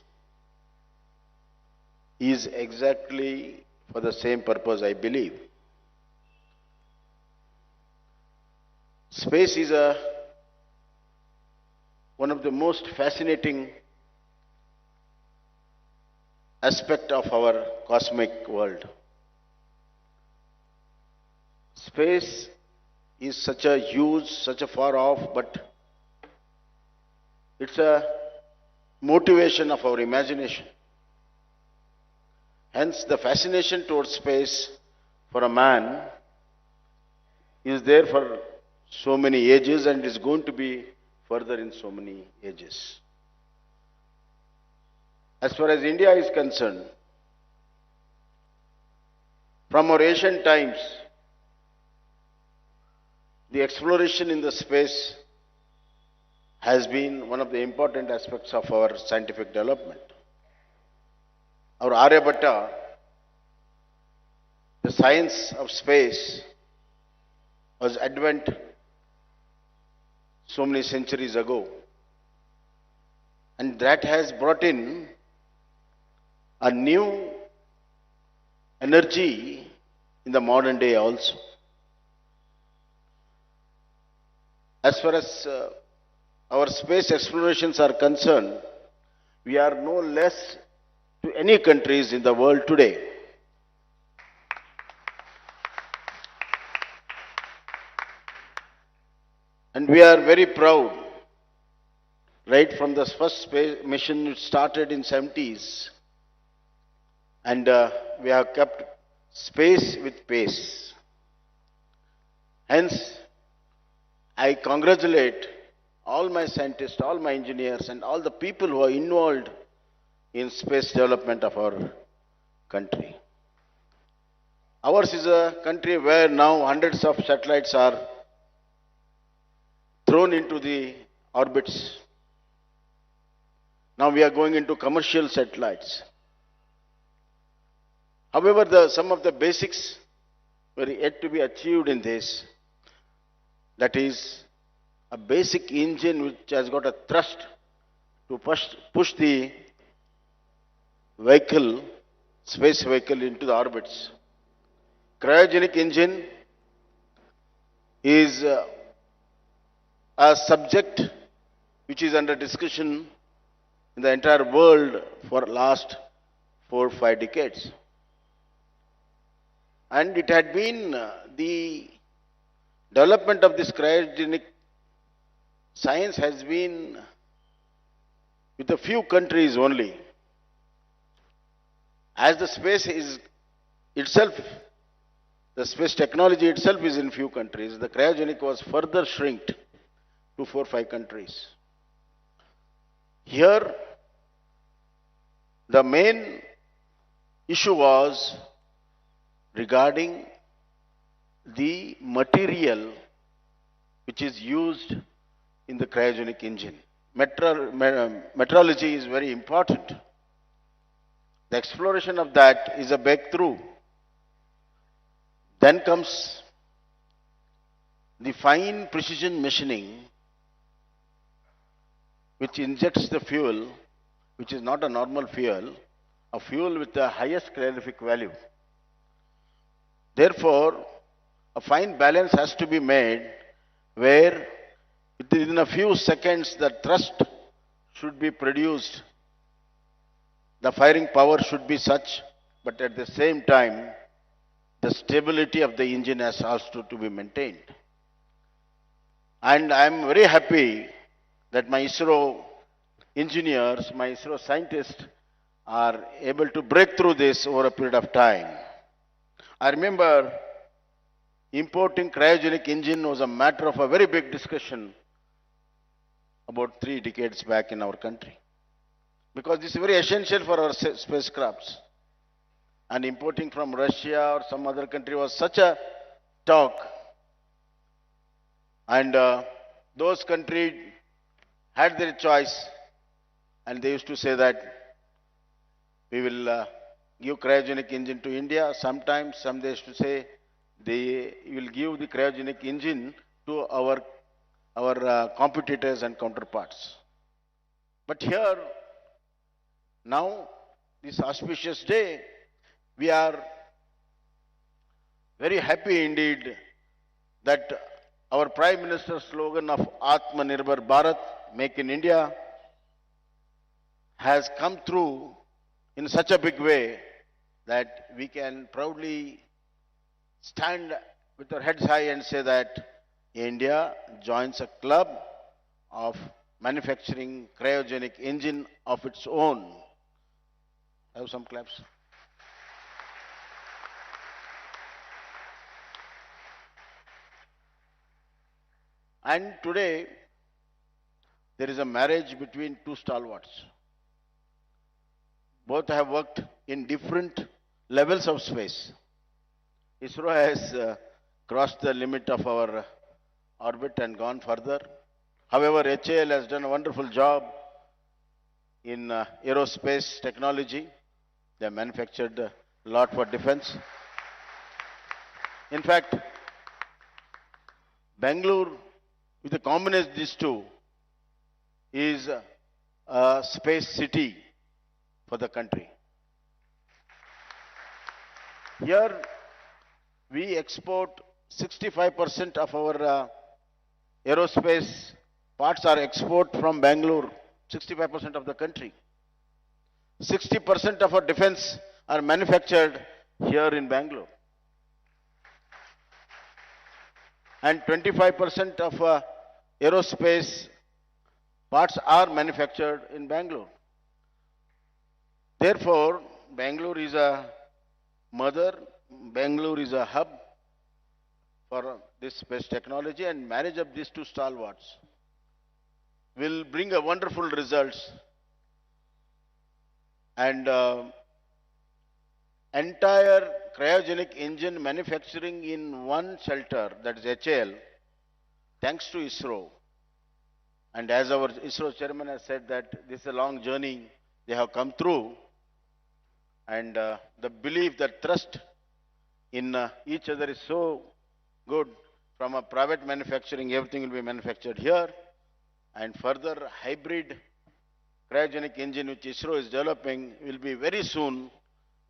is exactly for the same purpose, I believe. Space is one of the most fascinating aspect of our cosmic world. Space is such a huge, such a far off, but it's a motivation of our imagination. Hence, the fascination towards space for a man is there for so many ages and is going to be further in so many ages. As far as India is concerned, from our ancient times, the exploration in the space has been one of the important aspects of our scientific development. Our Aryabhatta, the science of space, was advent so many centuries ago. And that has brought in a new energy in the modern day also. As far as our space explorations are concerned, we are no less to any countries in the world today. And we are very proud, right from the first space mission which started in 70s, and we have kept space with pace. Hence, I congratulate all my scientists, all my engineers, and all the people who are involved in space development of our country. Ours is a country where now hundreds of satellites are thrown into the orbits. Now we are going into commercial satellites. However, some of the basics were yet to be achieved in this. That is, a basic engine which has got a thrust to push the vehicle, space vehicle, into the orbits. Cryogenic engine is a subject which is under discussion in the entire world for last 4 or 5 decades. And it had been the development of this cryogenic science has been with a few countries only. As the space is itself, the space technology itself is in few countries, the cryogenic was further shrinked to 4 or 5 countries. Here, the main issue was regarding the material which is used in the cryogenic engine. Metrology is very important. The exploration of that is a breakthrough. Then comes the fine precision machining, which injects the fuel, which is not a normal fuel, a fuel with the highest calorific value. Therefore, a fine balance has to be made where within a few seconds the thrust should be produced. The firing power should be such, but at the same time, the stability of the engine has also to be maintained. And I am very happy that my ISRO engineers, my ISRO scientists are able to break through this over a period of time. I remember importing cryogenic engine was a matter of a very big discussion about 3 decades back in our country. Because this is very essential for our spacecrafts. And importing from Russia or some other country was such a talk. And those countries had their choice, and they used to say that we will give cryogenic engine to India. Sometimes some they used to say they will give the cryogenic engine to our competitors and counterparts. But here, now, this auspicious day, we are very happy indeed that our Prime Minister's slogan of Atmanirbhar Bharat, Make in India, has come through in such a big way that we can proudly stand with our heads high and say that India joins a club of manufacturing cryogenic engine of its own. Have some claps. And today, there is a marriage between two stalwarts. Both have worked in different levels of space. ISRO has crossed the limit of our orbit and gone further. However, HAL has done a wonderful job in aerospace technology. They have manufactured a lot for defense. In fact, Bangalore, with the combination of these two, is a space city for the country. Here, we export 65% of our aerospace parts are export from Bangalore, 65% of the country. 60% of our defense are manufactured here in Bangalore. And 25% of aerospace parts are manufactured in Bangalore. Therefore, Bangalore is a mother, Bangalore is a hub for this space technology, and marriage of these two stalwarts will bring a wonderful results. And entire cryogenic engine manufacturing in one shelter, that is HAL, thanks to ISRO. And as our ISRO chairman has said that this is a long journey they have come through, and the belief, that trust in each other is so good. From a private manufacturing, everything will be manufactured here, and further hybrid cryogenic engine which ISRO is developing will be very soon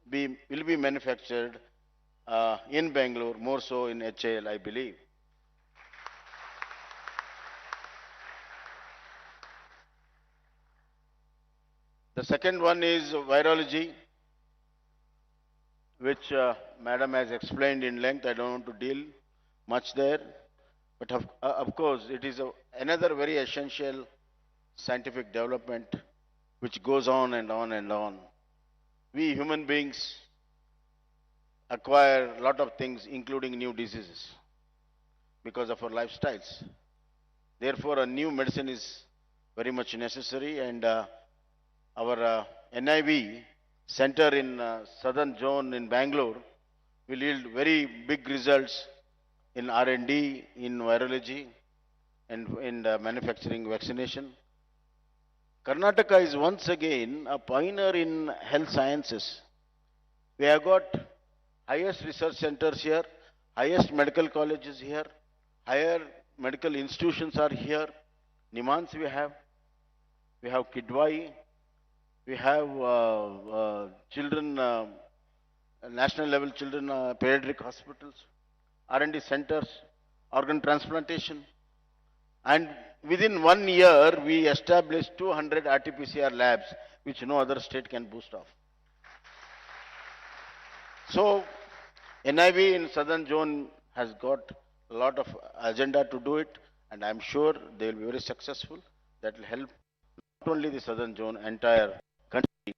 will be manufactured in Bangalore, more so in HAL, I believe. The second one is virology, which Madam has explained in length. I don't want to deal much there. But of course, it is another very essential scientific development which goes on and on and on. We human beings acquire a lot of things, including new diseases, because of our lifestyles. Therefore, a new medicine is very much necessary, and our NIV center in southern zone in Bangalore will yield very big results in R&D, in virology, and in manufacturing vaccination. Karnataka is once again a pioneer in health sciences. We have got highest research centers here, highest medical colleges here, higher medical institutions are here. Nimans we have Kidwai, we have children, national level children pediatric hospitals, R&D centers, organ transplantation. And within 1 year, we established 200 RT-PCR labs, which no other state can boast of. So, NIV in southern zone has got a lot of agenda to do it, and I'm sure they will be very successful. That will help not only the southern zone, entire country.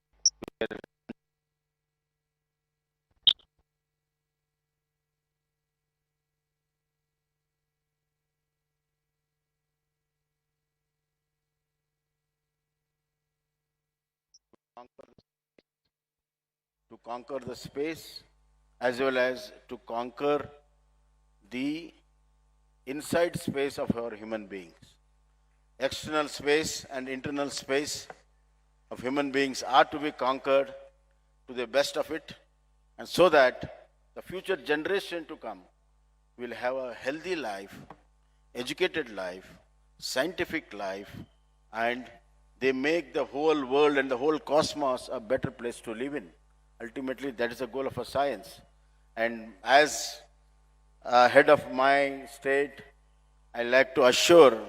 To conquer the space as well as to conquer the inside space of our human beings. External space and internal space of human beings are to be conquered to the best of it, and so that the future generation to come will have a healthy life, educated life, scientific life, and they make the whole world and the whole cosmos a better place to live in. Ultimately, that is the goal of a science. And as head of my state, I like to assure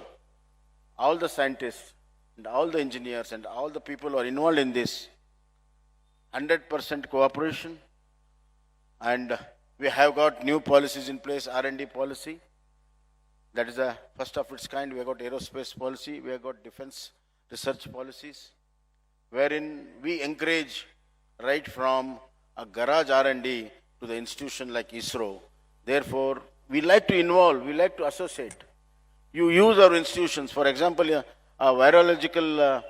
all the scientists and all the engineers and all the people who are involved in this 100% cooperation. And we have got new policies in place, R&D policy. That is the first of its kind. We have got aerospace policy. We have got defense research policies, wherein we encourage right from a garage R&D to the institution like ISRO. Therefore, we like to involve, we like to associate. You use our institutions. For example, a virological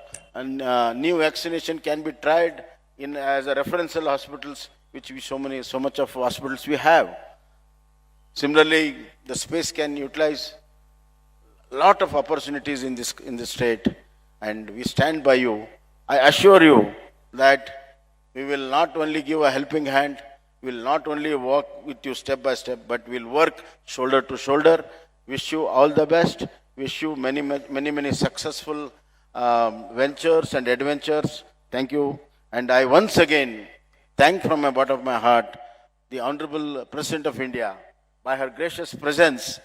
new vaccination can be tried in as a referential hospitals, which we so much of hospitals we have. Similarly, the space can utilize a lot of opportunities in this state, and we stand by you. I assure you that we will not only give a helping hand, we will not only walk with you step by step, but we will work shoulder to shoulder. Wish you all the best. Wish you many successful ventures and adventures. Thank you. And I once again thank from the bottom of my heart the Honorable President of India. By her gracious presence,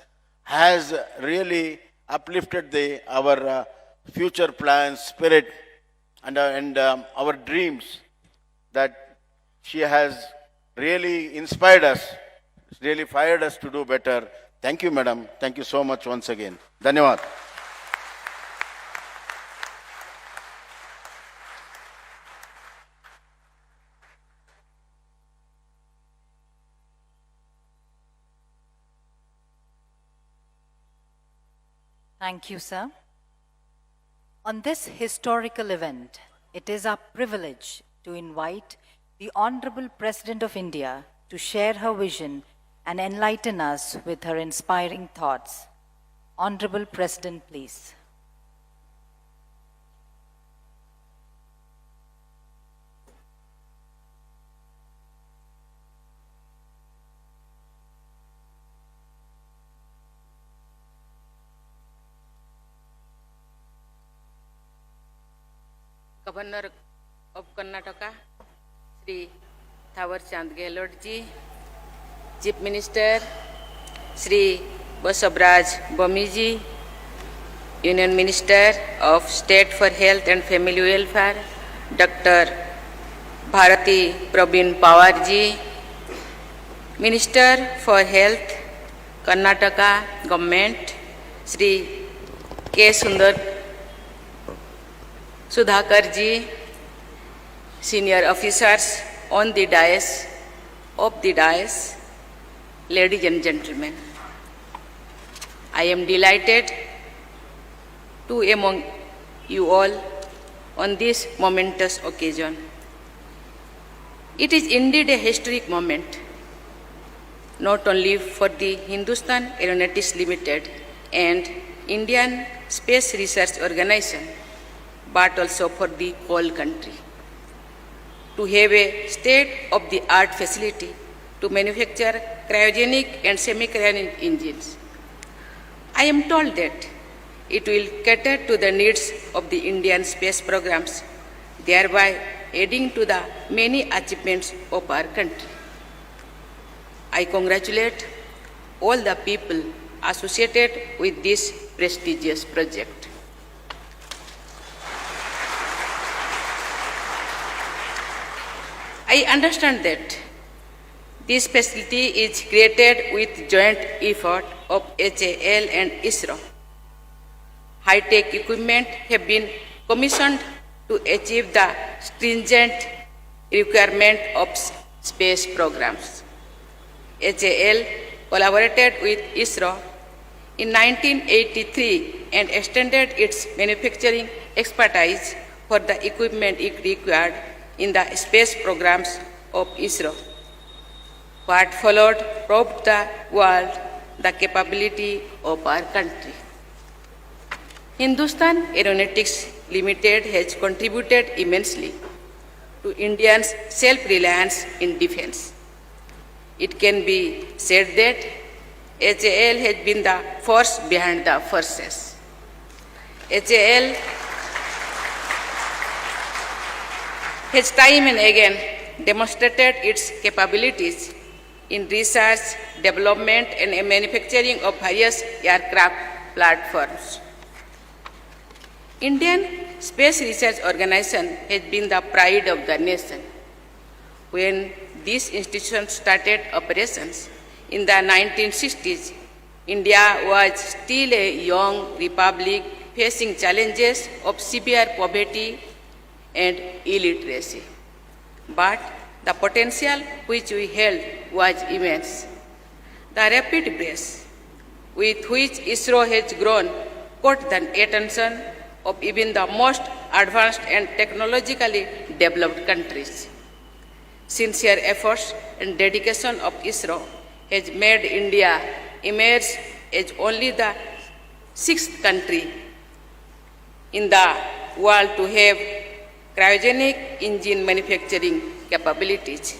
has really uplifted our future plans, spirit, and our dreams. That she has really inspired us, really fired us to do better. Thank you, madam. Thank you so much once again. Dhanyawad. Thank you, sir. On this historical event, it is our privilege to invite the Honorable President of India to share her vision and enlighten us with her inspiring thoughts. Honorable President, please. Governor of Karnataka, Sri Thawar Chand Gehlot ji, Chief Minister, Sri Basabraj Bomi ji, Union Minister of State for Health and Family Welfare, Dr. Bharati Praveen Pawar ji, Minister for Health, Karnataka Government, Sri K. Sudhakar ji, senior officers on the dais, ladies and gentlemen. I am delighted to be among you all on this momentous occasion. It is indeed a historic moment, not only for the Hindustan Aeronautics Limited and Indian Space Research Organization, but also for the whole country. To have a state-of-the-art facility to manufacture cryogenic and semi-cryogenic engines. I am told that it will cater to the needs of the Indian space programs, thereby adding to the many achievements of our country. I congratulate all the people associated with this prestigious project. I understand that this facility is created with joint effort of HAL and ISRO. High-tech equipment have been commissioned to achieve the stringent requirement of space programs. HAL collaborated with ISRO in 1983 and extended its manufacturing expertise for the equipment it required in the space programs of ISRO. What followed proved the world the capability of our country. Hindustan Aeronautics Limited has contributed immensely to Indians' self-reliance in defense. It can be said that HAL has been the force behind the forces. HAL has time and again demonstrated its capabilities in research, development, and manufacturing of various aircraft platforms. Indian Space Research Organization has been the pride of the nation. When this institution started operations in the 1960s, India was still a young republic facing challenges of severe poverty and illiteracy. But the potential which we held was immense. The rapid pace with which ISRO has grown caught the attention of even the most advanced and technologically developed countries. Sincere efforts and dedication of ISRO has made India emerge as only the sixth country in the world to have cryogenic engine manufacturing capabilities.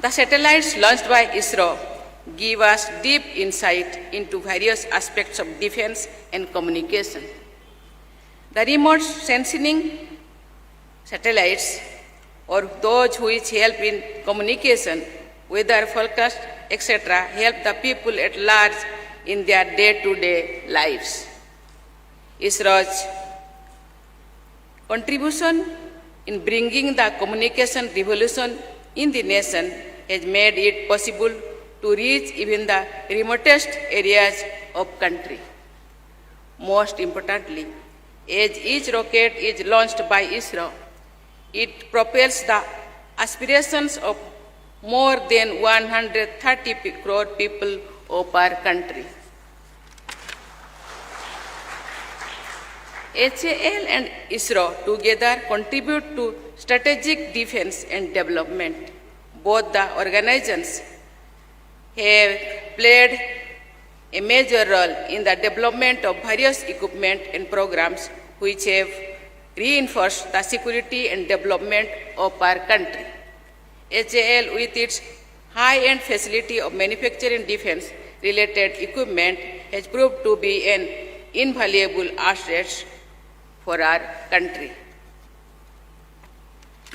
The satellites launched by ISRO give us deep insight into various aspects of defense and communication. The remote sensing satellites, or those which help in communication, weather forecast, etc., help the people at large in their day-to-day lives. ISRO's contribution in bringing the communication revolution in the nation has made it possible to reach even the remotest areas of country. Most importantly, as each rocket is launched by ISRO, it propels the aspirations of more than 130 crore people of our country. HAL and ISRO together contribute to strategic defense and development. Both the organizations have played a major role in the development of various equipment and programs which have reinforced the security and development of our country. HAL, with its high-end facility of manufacturing defense-related equipment, has proved to be an invaluable asset for our country.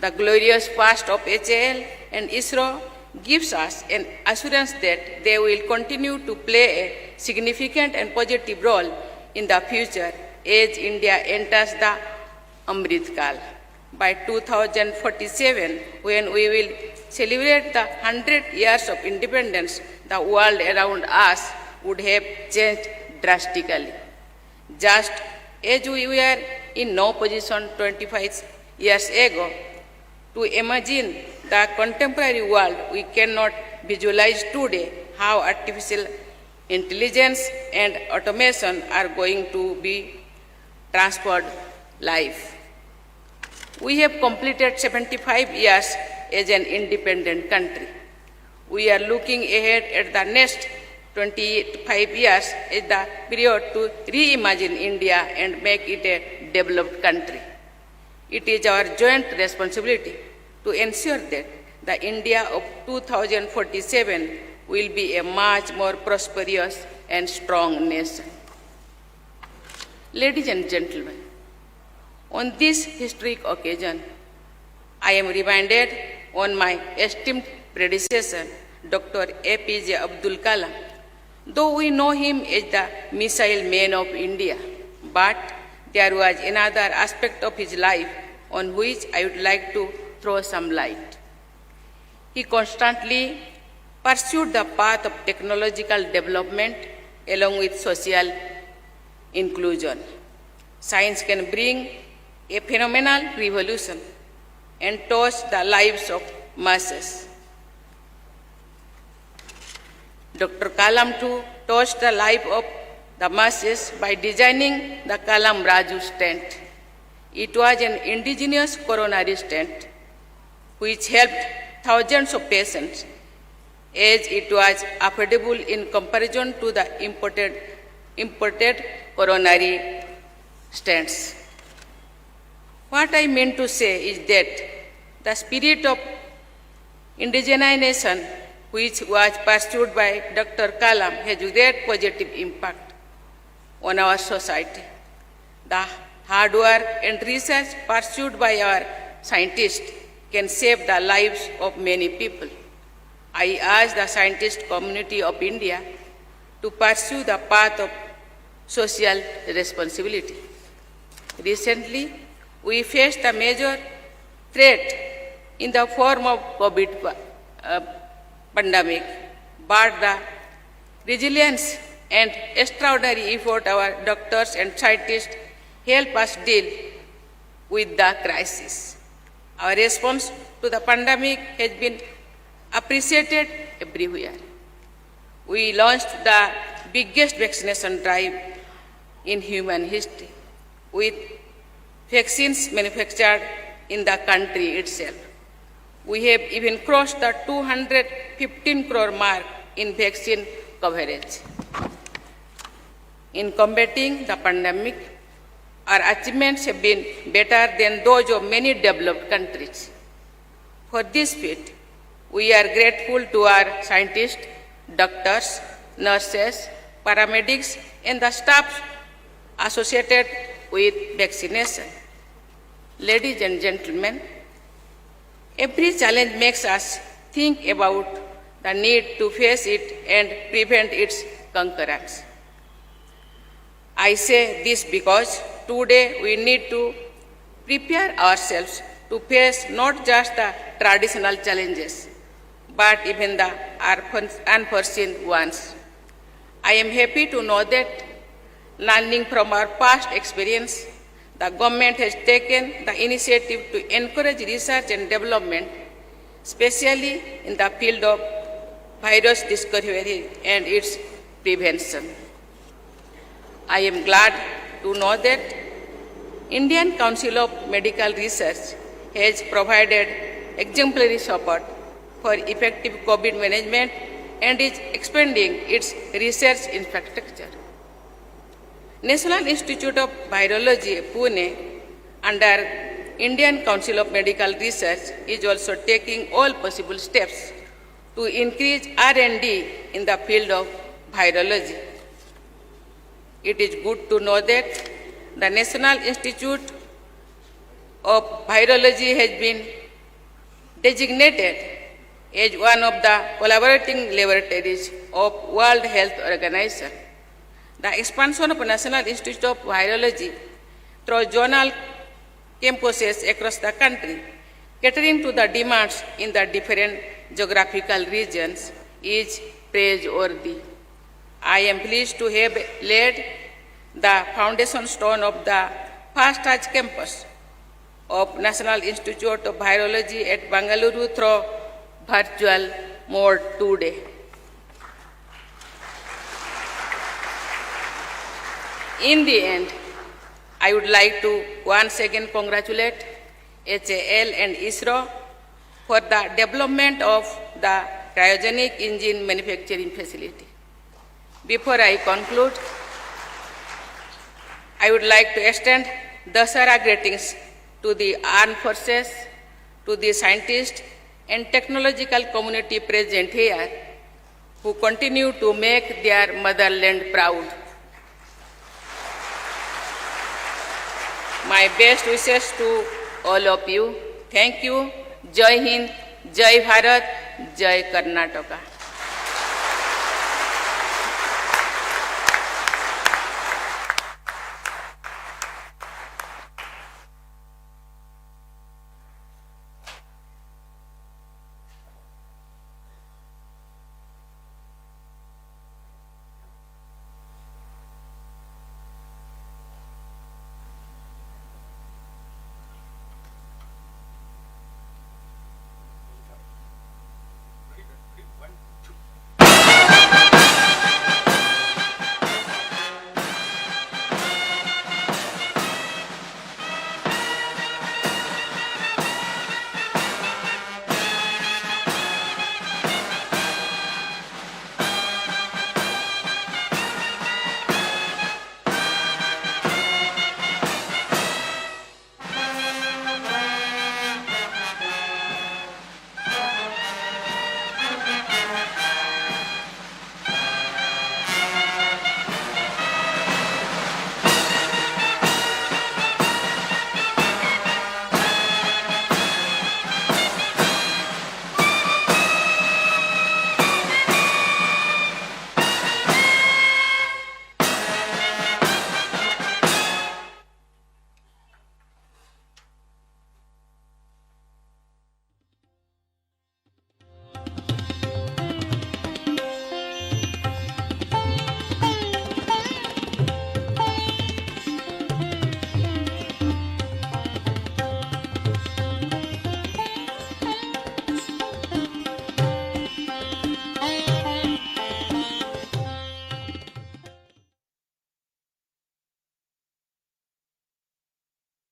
The glorious past of HAL and ISRO gives us an assurance that they will continue to play a significant and positive role in the future as India enters the Amrit Kal. By 2047, when we will celebrate the 100 years of independence, the world around us would have changed drastically. Just as we were in no position 25 years ago to imagine the contemporary world, we cannot visualize today how artificial intelligence and automation are going to be transformed life. We have completed 75 years as an independent country. We are looking ahead at the next 25 years as the period to reimagine India and make it a developed country. It is our joint responsibility to ensure that the India of 2047 will be a much more prosperous and strong nation. Ladies and gentlemen, on this historic occasion, I am reminded on my esteemed predecessor, Dr. APJ Abdul Kalam. Though we know him as the missile man of India, but there was another aspect of his life on which I would like to throw some light. He constantly pursued the path of technological development along with social inclusion. Science can bring a phenomenal revolution and touch the lives of masses. Dr. Kalam too touched the life of the masses by designing the Kalam Raju stent. It was an indigenous coronary stent which helped thousands of patients as it was affordable in comparison to the imported coronary stents. What I mean to say is that the spirit of indigenization, which was pursued by Dr. Kalam, has great positive impact on our society. The hard work and research pursued by our scientists can save the lives of many people. I urge the scientist community of India to pursue the path of social responsibility. Recently, we faced a major threat in the form of COVID pandemic, but the resilience and extraordinary effort our doctors and scientists help us deal with the crisis. Our response to the pandemic has been appreciated everywhere. We launched the biggest vaccination drive in human history, with vaccines manufactured in the country itself. We have even crossed the 215 crore mark in vaccine coverage. In combating the pandemic, our achievements have been better than those of many developed countries. For this feat, we are grateful to our scientists, doctors, nurses, paramedics, and the staff associated with vaccination. Ladies and gentlemen, every challenge makes us think about the need to face it and prevent its concurrence. I say this because today we need to prepare ourselves to face not just the traditional challenges, but even the unforeseen ones. I am happy to know that, learning from our past experience, the government has taken the initiative to encourage research and development, especially in the field of virus discovery and its prevention. I am glad to know that Indian Council of Medical Research has provided exemplary support for effective COVID management and is expanding its research infrastructure. National Institute of Virology, Pune, under Indian Council of Medical Research, is also taking all possible steps to increase R&D in the field of virology. It is good to know that the National Institute of Virology has been designated as one of the collaborating laboratories of World Health Organization. The expansion of National Institute of Virology through zonal campuses across the country, catering to the demands in the different geographical regions, is praiseworthy. I am pleased to have laid the foundation stone of the first Taj campus of National Institute of Virology at Bangalore through virtual mode today. In the end, I would like to once again congratulate HAL and ISRO for the development of the cryogenic engine manufacturing facility. Before I conclude, I would like to extend Dasara greetings to the armed forces, to the scientists and technological community present here who continue to make their motherland proud. My best wishes to all of you. Thank you. Jai Hind, Jai Bharat, Jai Karnataka.